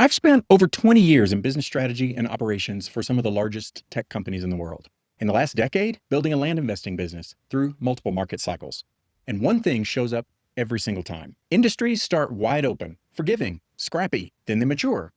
I've spent over 20 years in business strategy and operations for some of the largest tech companies in the world. In the last decade, building a land investing business through multiple market cycles. And one thing shows up every single time. Industries start wide open, forgiving, scrappy, then they mature.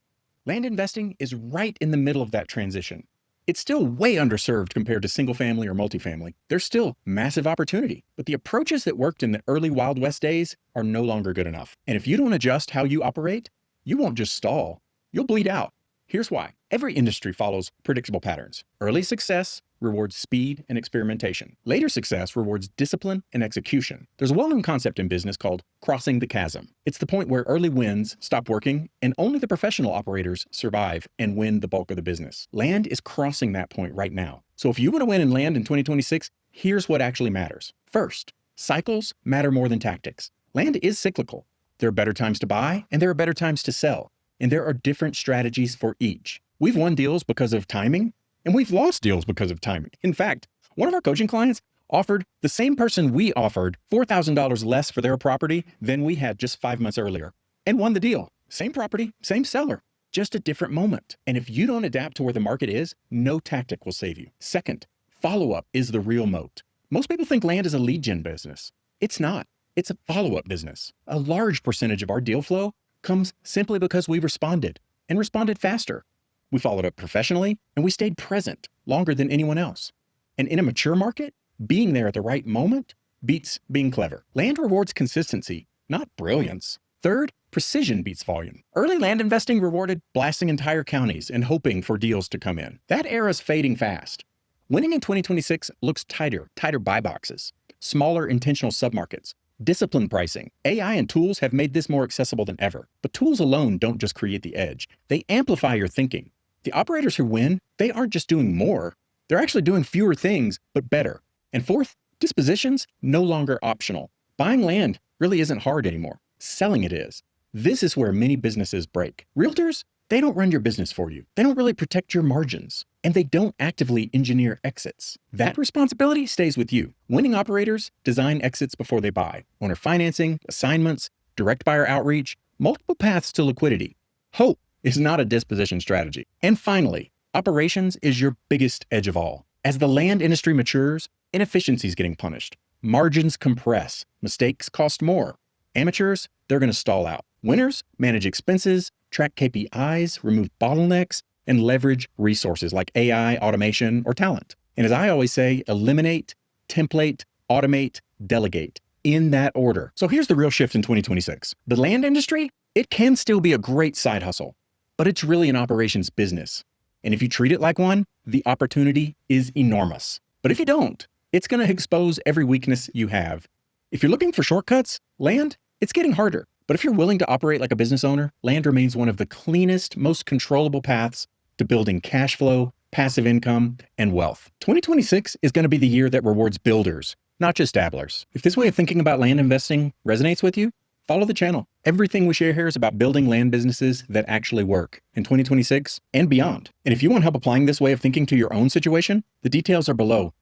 Land investing is right in the middle of that transition. It's still way underserved compared to single family or multifamily. There's still massive opportunity, but the approaches that worked in the early Wild West days are no longer good enough. And if you don't adjust how you operate, you won't just stall, you'll bleed out. Here's why. Every industry follows predictable patterns. Early success rewards speed and experimentation. Later success rewards discipline and execution. There's a well-known concept in business called crossing the chasm. It's the point where early wins stop working and only the professional operators survive and win the bulk of the business. Land is crossing that point right now. So if you want to win in land in 2026, here's what actually matters. First, cycles matter more than tactics. Land is cyclical. There are better times to buy and there are better times to sell. And there are different strategies for each. We've won deals because of timing, and we've lost deals because of timing. In fact, one of our coaching clients offered the same person we offered $4,000 less for their property than we had just 5 months earlier, and won the deal. Same property, same seller, just a different moment. And if you don't adapt to where the market is, no tactic will save you. Second, follow-up is the real moat. Most people think land is a lead gen business. It's not. It's a follow-up business. A large percentage of our deal flow comes simply because we responded and responded faster. We followed up professionally and we stayed present longer than anyone else. And in a mature market, being there at the right moment beats being clever. Land rewards consistency, not brilliance. Third, precision beats volume. Early land investing rewarded blasting entire counties and hoping for deals to come in. That era's fading fast. Winning in 2026 looks tighter buy boxes, smaller intentional submarkets, disciplined pricing. AI and tools have made this more accessible than ever. But tools alone don't just create the edge. They amplify your thinking. The operators who win, they aren't just doing more. They're actually doing fewer things, but better. And fourth, dispositions no longer optional. Buying land really isn't hard anymore. Selling it is. This is where many businesses break. Realtors, they don't run your business for you. They don't really protect your margins. And they don't actively engineer exits. That responsibility stays with you. Winning operators design exits before they buy. Owner financing, assignments, direct buyer outreach, multiple paths to liquidity. Hope is not a disposition strategy. And finally, operations is your biggest edge of all. As the land industry matures, inefficiency is getting punished. Margins compress. Mistakes cost more. Amateurs, they're going to stall out. Winners manage expenses, track KPIs, remove bottlenecks, and leverage resources like AI, automation, or talent. And as I always say, eliminate, template, automate, delegate in that order. So here's the real shift in 2026. The land industry, it can still be a great side hustle, but it's really an operations business. And if you treat it like one, the opportunity is enormous. But if you don't, it's going to expose every weakness you have. If you're looking for shortcuts, land, it's getting harder. But if you're willing to operate like a business owner, land remains one of the cleanest, most controllable paths to building cash flow, passive income, and wealth. 2026 is going to be the year that rewards builders, not just dabblers. If this way of thinking about land investing resonates with you, follow the channel. Everything we share here is about building land businesses that actually work in 2026 and beyond. And if you want help applying this way of thinking to your own situation, the details are below.